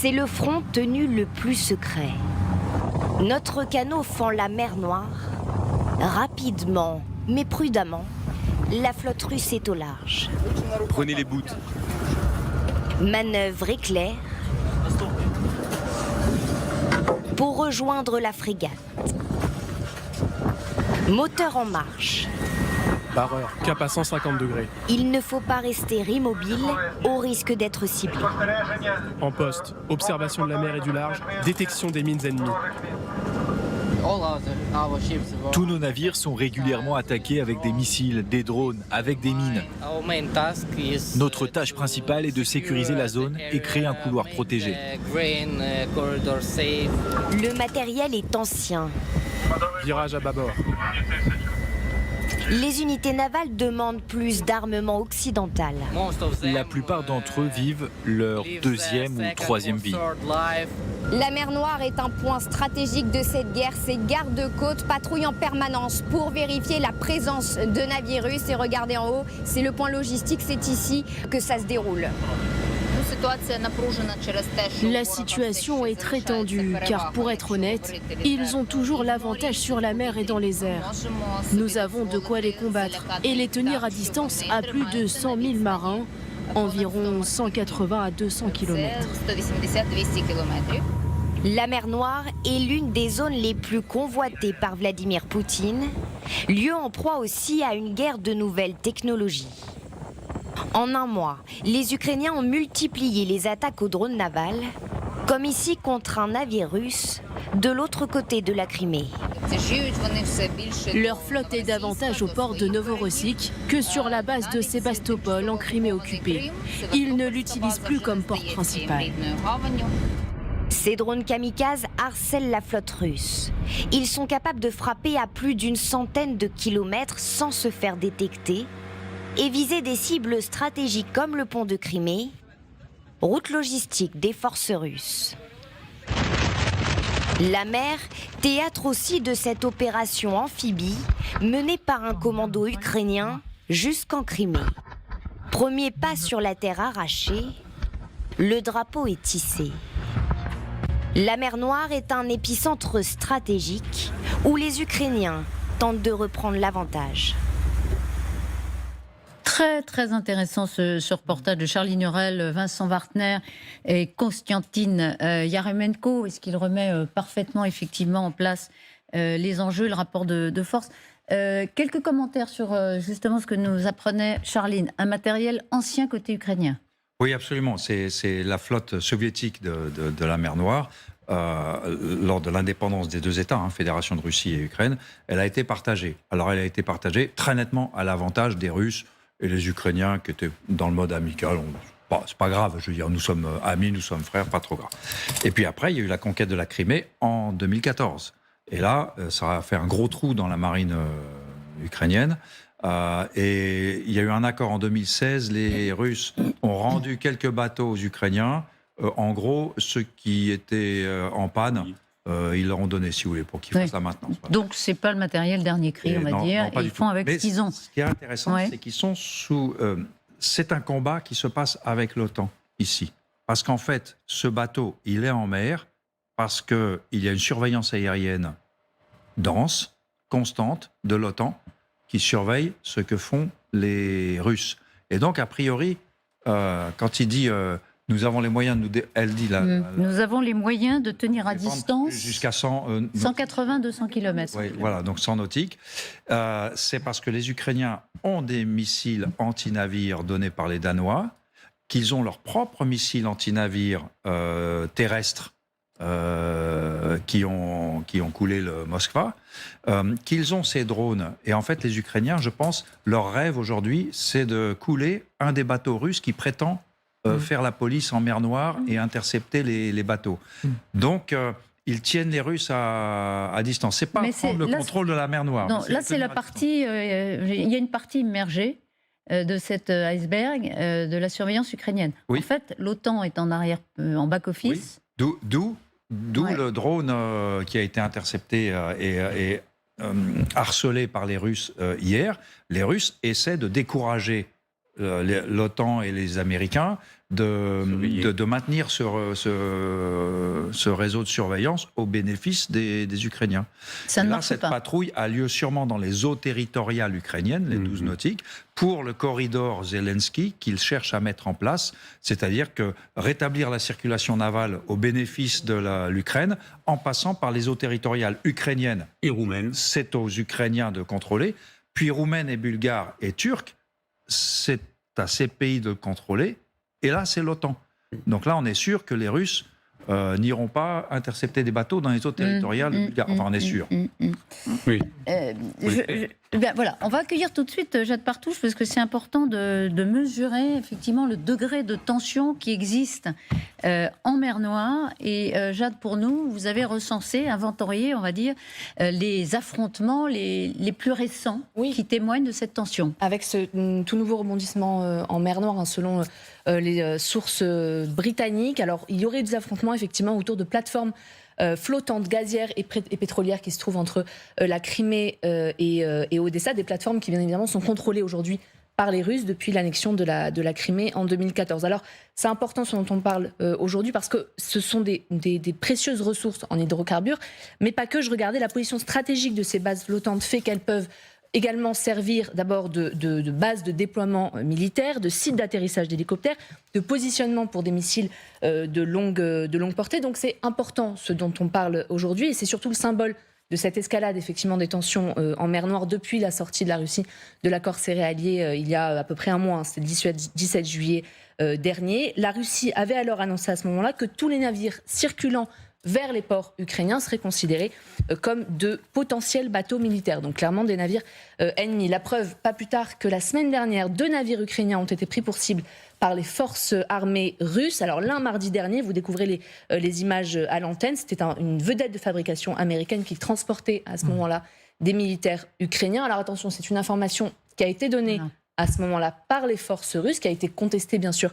C'est le front tenu le plus secret. Notre canot fend la mer Noire. Rapidement, mais prudemment, la flotte russe est au large. Prenez les bouts. Manœuvre éclair pour rejoindre la frégate. Moteur en marche. Barreur, cap à 150 degrés. Il ne faut pas rester immobile au risque d'être ciblé. En poste, observation de la mer et du large, détection des mines ennemies. Tous nos navires sont régulièrement attaqués avec des missiles, des drones, avec des mines. Notre tâche principale est de sécuriser la zone et créer un couloir protégé. Le matériel est ancien. Virage à bâbord. Les unités navales demandent plus d'armement occidental. La plupart d'entre eux vivent leur deuxième ou troisième vie. La mer Noire est un point stratégique de cette guerre. Ces gardes-côtes patrouillent en permanence pour vérifier la présence de navires russes. Et regardez en haut, c'est le point logistique, c'est ici que ça se déroule. La situation est très tendue, car pour être honnête, ils ont toujours l'avantage sur la mer et dans les airs. Nous avons de quoi les combattre et les tenir à distance à plus de 100 000 marins, environ 180 à 200 km. La mer Noire est l'une des zones les plus convoitées par Vladimir Poutine, lieu en proie aussi à une guerre de nouvelles technologies. En un mois, les Ukrainiens ont multiplié les attaques aux drones navals, comme ici contre un navire russe de l'autre côté de la Crimée. Leur flotte est davantage au port de Novorossiysk que sur la base de Sébastopol en Crimée occupée. Ils ne l'utilisent plus comme port principal. Ces drones kamikazes harcèlent la flotte russe. Ils sont capables de frapper à plus d'une centaine de kilomètres sans se faire détecter et viser des cibles stratégiques comme le pont de Crimée, route logistique des forces russes. La mer, théâtre aussi de cette opération amphibie menée par un commando ukrainien jusqu'en Crimée. Premier pas sur la terre arrachée, le drapeau est tissé. La mer Noire est un épicentre stratégique où les Ukrainiens tentent de reprendre l'avantage. Très, très intéressant ce reportage de Charles Ignorel, Vincent Wartner et Konstantin Yaremenko. Est-ce qu'il remet parfaitement, effectivement, en place les enjeux, le rapport de force. Quelques commentaires sur justement ce que nous apprenait Charline. Un matériel ancien côté ukrainien. Oui, absolument. C'est la flotte soviétique de la mer Noire. Lors de l'indépendance des deux États, Fédération de Russie et Ukraine, elle a été partagée. Alors elle a été partagée très nettement à l'avantage des Russes et les Ukrainiens qui étaient dans le mode amical. C'est pas grave, je veux dire, nous sommes amis, nous sommes frères, pas trop grave. Et puis après, il y a eu la conquête de la Crimée en 2014. Et là, ça a fait un gros trou dans la marine ukrainienne. Et il y a eu un accord en 2016. Les Russes ont rendu quelques bateaux aux Ukrainiens. En gros, ceux qui étaient en panne, ils leur ont donné, si vous voulez, pour qu'ils fassent la maintenance. Voilà. Donc, c'est pas le matériel dernier cri, on va dire. Non, et ils font avec ce qu'ils ont. Ce qui est intéressant, c'est qu'ils sont sous... c'est un combat qui se passe avec l'OTAN, ici. Parce qu'en fait, ce bateau, il est en mer, parce qu'il y a une surveillance aérienne dense, constante, de l'OTAN, qui surveille ce que font les Russes. Et donc, a priori, quand il dit... nous avons les moyens de nous... Elle dit là... Nous avons les moyens de tenir à distance... Jusqu'à 180-200 km. Oui, voilà, donc 100 nautiques. C'est parce que les Ukrainiens ont des missiles anti-navires donnés par les Danois, qu'ils ont leurs propres missiles anti-navires terrestres qui ont coulé le Moskva, qu'ils ont ces drones. Et en fait, les Ukrainiens, je pense, leur rêve aujourd'hui, c'est de couler un des bateaux russes qui prétend faire la police en mer Noire et intercepter les bateaux. Donc, ils tiennent les Russes à distance. C'est pas prendre le contrôle de la mer Noire. Non, là, c'est la partie... il y a une partie immergée de cet iceberg de la surveillance ukrainienne. Oui. En fait, l'OTAN est en arrière, en back-office. Oui. D'où le drone qui a été intercepté et harcelé par les Russes hier. Les Russes essaient de décourager l'OTAN et les Américains de maintenir ce réseau de surveillance au bénéfice des Ukrainiens. Ça ne marche cette pas. patrouille a lieu sûrement dans les eaux territoriales ukrainiennes, les 12 nautiques, pour le corridor Zelensky qu'ils cherchent à mettre en place, c'est-à-dire que rétablir la circulation navale au bénéfice de l'Ukraine en passant par les eaux territoriales ukrainiennes et roumaines. C'est aux Ukrainiens de contrôler, puis roumaines et bulgares et turcs, c'est à ces pays de contrôler. Et là, c'est l'OTAN. Donc là, on est sûr que les Russes n'iront pas intercepter des bateaux dans les eaux territoriales bulgares. Enfin, on est sûr. Oui. Bien, voilà, on va accueillir tout de suite Jade Partouche parce que c'est important de mesurer effectivement le degré de tension qui existe en mer Noire. Et Jade, pour nous, vous avez recensé, inventorié, on va dire, les affrontements les plus récents qui témoignent de cette tension. Avec ce tout nouveau rebondissement en mer Noire, selon les sources britanniques. Alors, il y aurait des affrontements effectivement autour de plateformes flottantes, gazières et pétrolières qui se trouvent entre la Crimée et Odessa, des plateformes qui bien évidemment sont contrôlées aujourd'hui par les Russes depuis l'annexion de la Crimée en 2014. Alors c'est important ce dont on parle aujourd'hui parce que ce sont des précieuses ressources en hydrocarbures, mais pas que. Je regardais la position stratégique de ces bases flottantes fait qu'elles peuvent également servir d'abord de base de déploiement militaire, de site d'atterrissage d'hélicoptères, de positionnement pour des missiles de longue portée. Donc c'est important ce dont on parle aujourd'hui et c'est surtout le symbole de cette escalade effectivement des tensions en mer Noire depuis la sortie de la Russie de l'accord céréalier il y a à peu près un mois, c'était le 17 juillet dernier. La Russie avait alors annoncé à ce moment-là que tous les navires circulant vers les ports ukrainiens seraient considérés comme de potentiels bateaux militaires, donc clairement des navires ennemis. La preuve, pas plus tard que la semaine dernière, 2 navires ukrainiens ont été pris pour cible par les forces armées russes. Alors l'un mardi dernier, vous découvrez les images à l'antenne, c'était une vedette de fabrication américaine qui transportait à ce moment-là des militaires ukrainiens. Alors attention, c'est une information qui a été donnée à ce moment-là par les forces russes, qui a été contestée bien sûr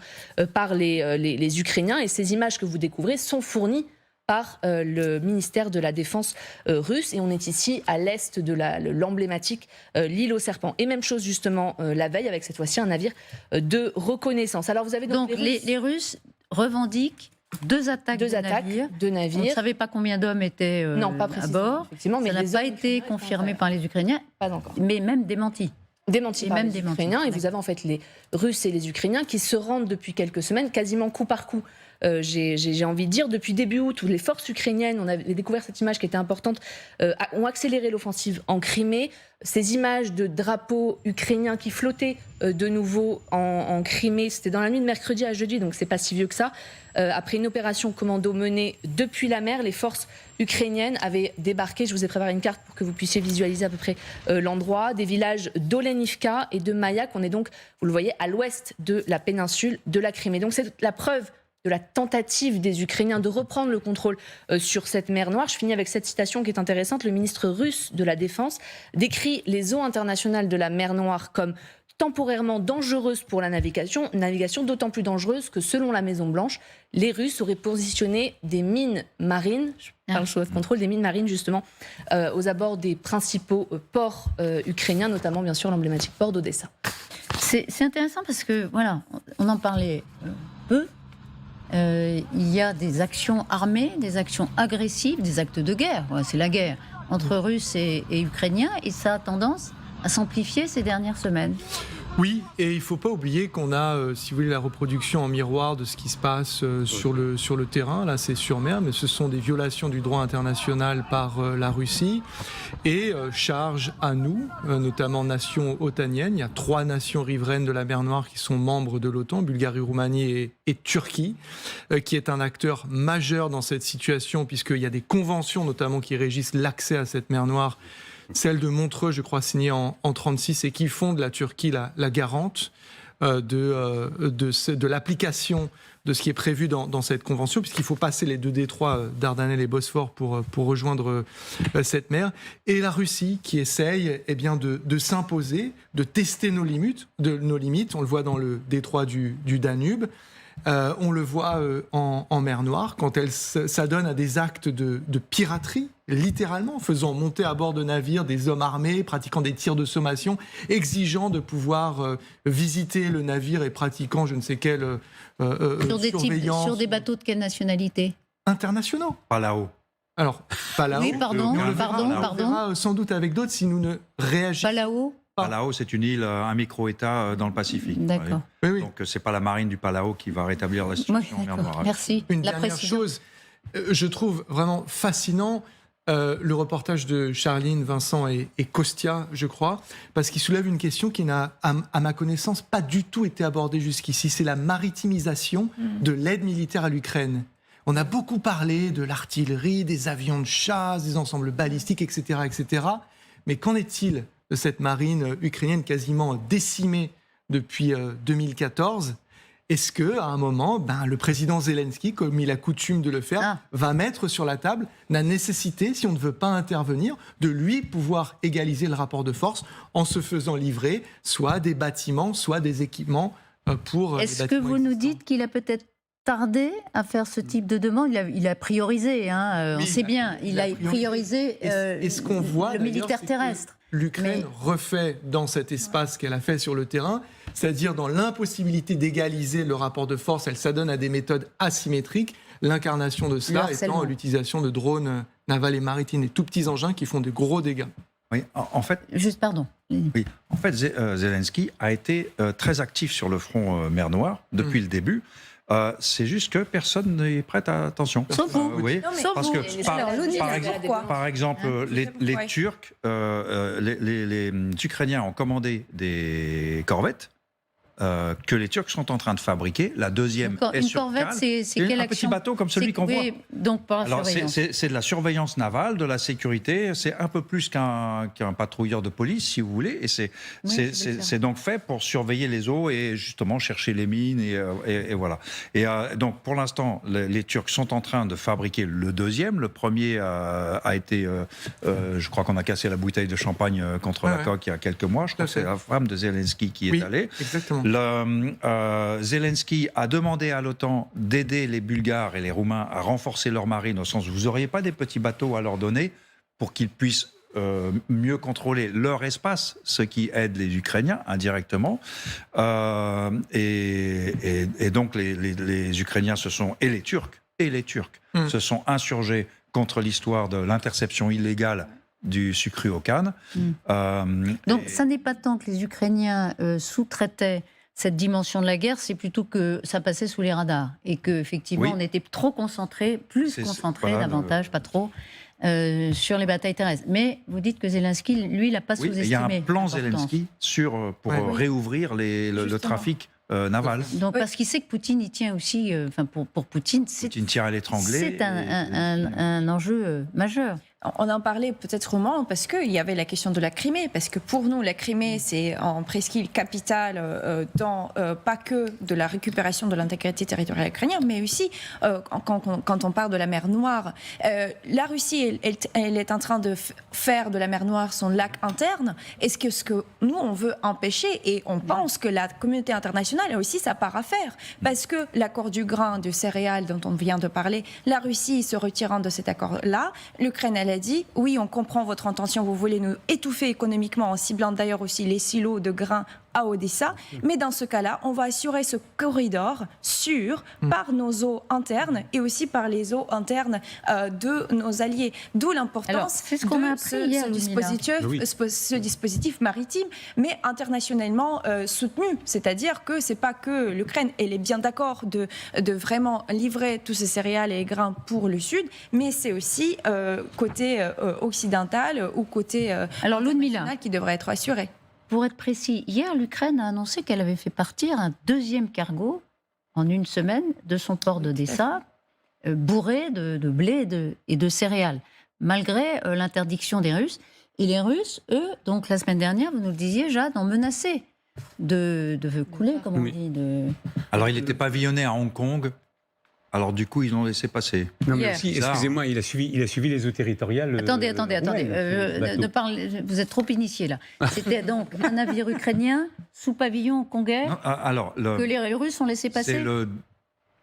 par les Ukrainiens, et ces images que vous découvrez sont fournies par le ministère de la Défense russe. Et on est ici à l'est de l'emblématique l'île aux serpents. Et même chose justement la veille avec cette fois-ci un navire de reconnaissance. Alors vous avez donc les Russes revendiquent 2 attaques de navires. On ne savait pas combien d'hommes étaient à bord. Effectivement, mais ça n'a pas été confirmé par les Ukrainiens, pas encore. Mais même démenti. Démenti par les Ukrainiens. Et vous avez en fait les Russes et les Ukrainiens qui se rendent depuis quelques semaines, quasiment coup par coup, j'ai envie de dire, depuis début août, où les forces ukrainiennes, on avait découvert cette image qui était importante, ont accéléré l'offensive en Crimée. Ces images de drapeaux ukrainiens qui flottaient de nouveau en Crimée, c'était dans la nuit de mercredi à jeudi, donc c'est pas si vieux que ça. Après une opération commando menée depuis la mer, les forces ukrainiennes avaient débarqué, je vous ai préparé une carte pour que vous puissiez visualiser à peu près l'endroit, des villages d'Olenivka et de Mayak. On est donc, vous le voyez, à l'ouest de la péninsule de la Crimée. Donc c'est la preuve de la tentative des Ukrainiens de reprendre le contrôle sur cette mer Noire. Je finis avec cette citation qui est intéressante. Le ministre russe de la Défense décrit les eaux internationales de la mer Noire comme temporairement dangereuse pour la navigation d'autant plus dangereuse que selon la Maison-Blanche, les Russes auraient positionné des mines marines, je parle sous votre contrôle, des mines marines justement aux abords des principaux ports ukrainiens, notamment bien sûr l'emblématique port d'Odessa. C'est intéressant parce que, voilà, on en parlait peu. Il y a des actions armées, des actions agressives, des actes de guerre. Ouais, c'est la guerre entre Russes et Ukrainiens, et ça a tendance à s'amplifier ces dernières semaines. Oui, et il ne faut pas oublier qu'on a, si vous voulez, la reproduction en miroir de ce qui se passe sur le terrain. Là, c'est sur mer, mais ce sont des violations du droit international par la Russie. Et charge à nous, notamment nations otaniennes. Il y a 3 nations riveraines de la mer Noire qui sont membres de l'OTAN, Bulgarie, Roumanie et Turquie, qui est un acteur majeur dans cette situation, puisqu'il y a des conventions, notamment, qui régissent l'accès à cette mer Noire. Celle de Montreux, je crois, signée en 1936, et qui font de la Turquie la garante de l'application de ce qui est prévu dans cette convention, puisqu'il faut passer les 2 détroits Dardanelles et Bosphore pour rejoindre cette mer. Et la Russie qui essaye de s'imposer, de tester nos limites. On le voit dans le détroit du Danube. On le voit en mer Noire, quand elle s'adonne à des actes de piraterie, littéralement, faisant monter à bord de navires des hommes armés, pratiquant des tirs de sommation, exigeant de pouvoir visiter le navire et pratiquant je ne sais quelle surveillance. Sur des bateaux de quelle nationalité? Internationaux. Palau. Alors, Palau. Oui, pardon. On le verra sans doute avec d'autres si nous ne réagissons. Palau, c'est une île, un micro-État dans le Pacifique. D'accord. Oui. Donc, c'est pas la marine du Palau qui va rétablir la situation en mer Noire. Merci. Une La dernière précision. chose, je trouve vraiment fascinant le reportage de Charline, Vincent et Kostia, je crois, parce qu'il soulève une question qui n'a, à ma connaissance, pas du tout été abordée jusqu'ici. C'est la maritimisation de l'aide militaire à l'Ukraine. On a beaucoup parlé de l'artillerie, des avions de chasse, des ensembles balistiques, etc., etc. Mais qu'en est-il de cette marine ukrainienne quasiment décimée depuis 2014 ? Est-ce que, à un moment, le président Zelensky, comme il a coutume de le faire, va mettre sur la table la nécessité, si on ne veut pas intervenir, de lui pouvoir égaliser le rapport de force en se faisant livrer soit des bâtiments, soit des équipements pour. Est-ce que vous nous dites qu'il a peut-être tardé à faire ce type de demande? Il a priorisé, on sait bien, il a priorisé ce qu'on voit, le militaire terrestre. L'Ukraine refait dans cet espace qu'elle a fait sur le terrain, c'est-à-dire dans l'impossibilité d'égaliser le rapport de force, elle s'adonne à des méthodes asymétriques, l'incarnation de cela étant l'utilisation de drones navals et maritimes, des tout petits engins qui font de gros dégâts. Oui, en fait... Juste, pardon. Oui, en fait, Zelensky a été très actif sur le front mer Noire depuis le début. C'est juste que personne n'est prêt à attention. Sauf vous. Oui, parce que par exemple, les Turcs, les Ukrainiens ont commandé des corvettes que les Turcs sont en train de fabriquer. La deuxième est sur corvette, cale. c'est quelle un action? petit bateau comme celui qu'on voit. Donc par Alors c'est de la surveillance navale, de la sécurité. C'est un peu plus qu'un patrouilleur de police, si vous voulez. Et c'est donc fait pour surveiller les eaux et justement chercher les mines et voilà. Et donc pour l'instant, les Turcs sont en train de fabriquer le deuxième. Le premier a été, je crois qu'on a cassé la bouteille de champagne contre la coque il y a quelques mois. Je crois que c'est la femme de Zelensky qui est allée. Exactement. Zelensky a demandé à l'OTAN d'aider les Bulgares et les Roumains à renforcer leur marine, au sens où vous n'auriez pas des petits bateaux à leur donner pour qu'ils puissent mieux contrôler leur espace, ce qui aide les Ukrainiens indirectement. Et donc les Ukrainiens et les Turcs se sont insurgés contre l'histoire de l'interception illégale du sucre au Cannes. Donc ça n'est pas tant que les Ukrainiens sous-traitaient cette dimension de la guerre, c'est plutôt que ça passait sous les radars et qu'effectivement on était trop concentré, davantage, pas trop, sur les batailles terrestres. Mais vous dites que Zelensky, lui, il n'a pas sous-estimé. Il y a un plan Zelensky pour réouvrir le trafic naval. Donc parce qu'il sait que Poutine y tient aussi, pour Poutine, Poutine tient à l'étranglé. C'est un enjeu majeur. On en parlait peut-être au moment parce qu'il y avait la question de la Crimée, parce que pour nous, la Crimée, c'est en presqu'île capitale pas que de la récupération de l'intégrité territoriale ukrainienne, mais aussi quand on parle de la mer Noire. La Russie, elle est en train de faire de la mer Noire son lac interne. Est-ce que ce que nous, on veut empêcher, et on pense que la communauté internationale a aussi sa part à faire, parce que l'accord du grain, du céréales dont on vient de parler, la Russie se retirant de cet accord-là, l'Ukraine, elle a dit, oui, on comprend votre intention, vous voulez nous étouffer économiquement en ciblant d'ailleurs aussi les silos de grains à Odessa, mais dans ce cas-là, on va assurer ce corridor sûr par nos eaux internes et aussi par les eaux internes de nos alliés. D'où l'importance de ce dispositif maritime, mais internationalement soutenu. C'est-à-dire que c'est pas que l'Ukraine, elle est bien d'accord de vraiment livrer tous ces céréales et grains pour le Sud, mais c'est aussi côté occidental ou côté international qui devrait être assuré. Pour être précis, hier, l'Ukraine a annoncé qu'elle avait fait partir un deuxième cargo en une semaine de son port d'Odessa, bourré de blé et de céréales, malgré l'interdiction des Russes. Et les Russes, eux, donc la semaine dernière, vous nous le disiez, Jade, ont menacé de couler, comme on dit. Alors, il n'était pavillonné à Hong Kong. Alors du coup, ils l'ont laissé passer. Non, mais aussi, excusez-moi, il a suivi les eaux territoriales. Attendez. Vous êtes trop initié là. C'était donc un navire ukrainien sous pavillon hongkongais que les Russes ont laissé passer.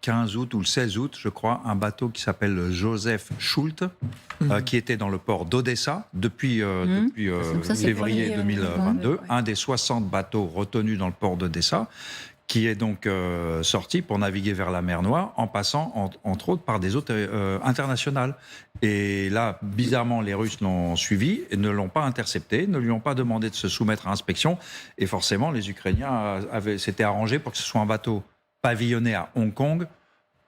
15 août ou le 16 août, je crois, un bateau qui s'appelle le Joseph Schult, qui était dans le port d'Odessa depuis février 2022, un des 60 bateaux retenus dans le port d'Odessa, qui est donc sorti pour naviguer vers la mer Noire en passant, entre autres, par des eaux internationales. Et là, bizarrement, les Russes l'ont suivi et ne l'ont pas intercepté, ne lui ont pas demandé de se soumettre à inspection. Et forcément, les Ukrainiens s'étaient arrangés pour que ce soit un bateau pavillonné à Hong Kong.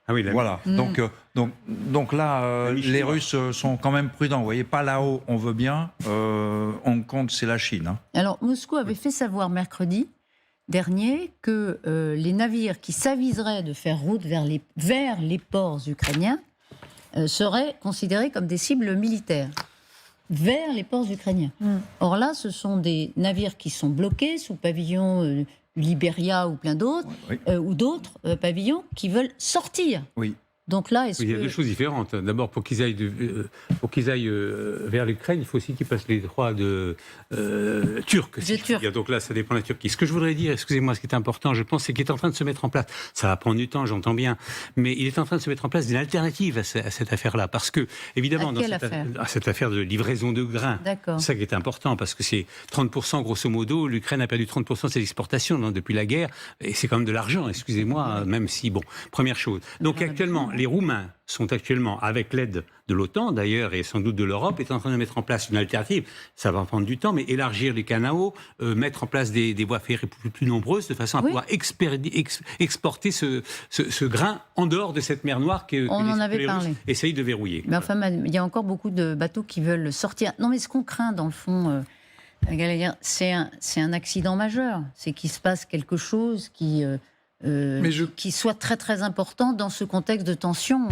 Ah oui, voilà. Donc là, les Russes sont quand même prudents. Vous voyez, pas là-haut, on veut bien. Hong Kong, c'est la Chine. Hein. Alors, Moscou avait fait savoir mercredi dernier que les navires qui s'aviseraient de faire route vers les ports ukrainiens seraient considérés comme des cibles militaires vers les ports ukrainiens. Or là, ce sont des navires qui sont bloqués sous pavillon Liberia ou plein d'autres, ou d'autres pavillons qui veulent sortir. Oui. Donc là, il y a deux choses différentes. D'abord, pour qu'ils aillent, vers l'Ukraine, il faut aussi qu'ils passent les droits turcs. Donc là, ça dépend de la Turquie. Ce que je voudrais dire, excusez-moi, ce qui est important, je pense, c'est qu'il est en train de se mettre en place. Ça va prendre du temps, j'entends bien, mais il est en train de se mettre en place une alternative à cette affaire-là, parce que évidemment, à cette affaire de livraison de grains, c'est ça qui est important, parce que c'est 30%, grosso modo, l'Ukraine a perdu 30% de ses exportations depuis la guerre, et c'est quand même de l'argent, excusez-moi, même si, première chose. Donc actuellement, les Roumains sont actuellement, avec l'aide de l'OTAN d'ailleurs, et sans doute de l'Europe, est en train de mettre en place une alternative. Ça va prendre du temps, mais élargir les canaux, mettre en place des voies ferrées plus nombreuses, de façon à pouvoir exporter ce grain en dehors de cette mer Noire que les Russes essayent de verrouiller. Mais enfin, il y a encore beaucoup de bateaux qui veulent sortir. Non, mais ce qu'on craint, dans le fond, c'est un accident majeur. C'est qu'il se passe quelque chose qui soit très très important dans ce contexte de tension.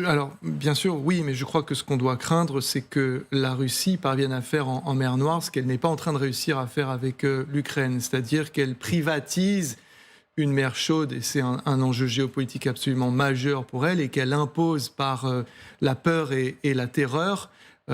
Alors, bien sûr, oui, mais je crois que ce qu'on doit craindre, c'est que la Russie parvienne à faire en mer Noire ce qu'elle n'est pas en train de réussir à faire avec l'Ukraine, c'est-à-dire qu'elle privatise une mer chaude, et c'est un enjeu géopolitique absolument majeur pour elle, et qu'elle impose par la peur et la terreur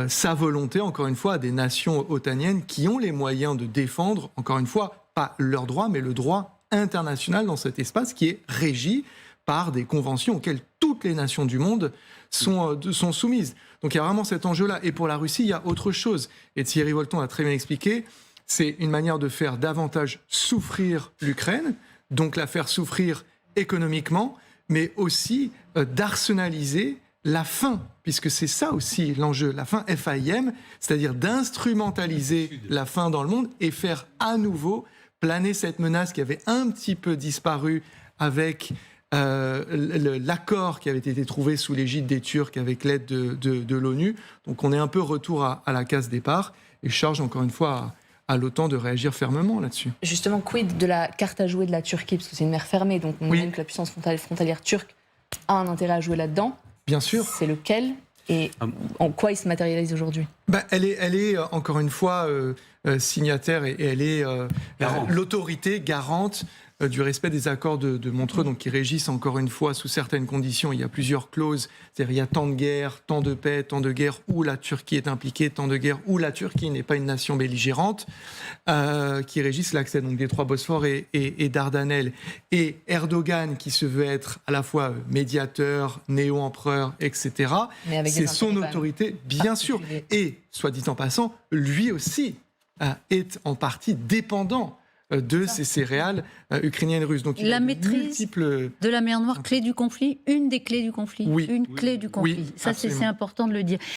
sa volonté, encore une fois, à des nations otaniennes qui ont les moyens de défendre, encore une fois, pas leurs droits, mais le droit international dans cet espace qui est régi par des conventions auxquelles toutes les nations du monde sont soumises. Donc il y a vraiment cet enjeu-là. Et pour la Russie, il y a autre chose. Et Thierry Wolton a très bien expliqué, c'est une manière de faire davantage souffrir l'Ukraine, donc la faire souffrir économiquement, mais aussi d'arsenaliser la faim, puisque c'est ça aussi l'enjeu, la faim FAIM, c'est-à-dire d'instrumentaliser la faim dans le monde et faire à nouveau planer cette menace qui avait un petit peu disparu avec l'accord qui avait été trouvé sous l'égide des Turcs avec l'aide de l'ONU. Donc on est un peu retour à la case départ et charge encore une fois à l'OTAN de réagir fermement là-dessus. Justement, quid de la carte à jouer de la Turquie, parce que c'est une mer fermée, donc on imagine que la puissance frontalière turque a un intérêt à jouer là-dedans. Bien sûr. C'est lequel et en quoi il se matérialise aujourd'hui? Elle est encore une fois signataire et elle est l'autorité garante du respect des accords de Montreux, donc qui régissent encore une fois sous certaines conditions. Il y a plusieurs clauses, c'est-à-dire il y a tant de guerres, tant de paix, tant de guerres où la Turquie est impliquée, tant de guerres où la Turquie n'est pas une nation belligérante, qui régissent l'accès donc des trois Bosphores et Dardanelles. Et Erdogan, qui se veut être à la fois médiateur, néo-empereur, etc., c'est son autorité, bien sûr. Et, soit dit en passant, lui aussi est en partie dépendant de ces céréales ukrainiennes russes. Donc, la maîtrise de la mer Noire, clé du conflit, une des clés du conflit. Oui, clé du conflit. Oui, ça, c'est important de le dire.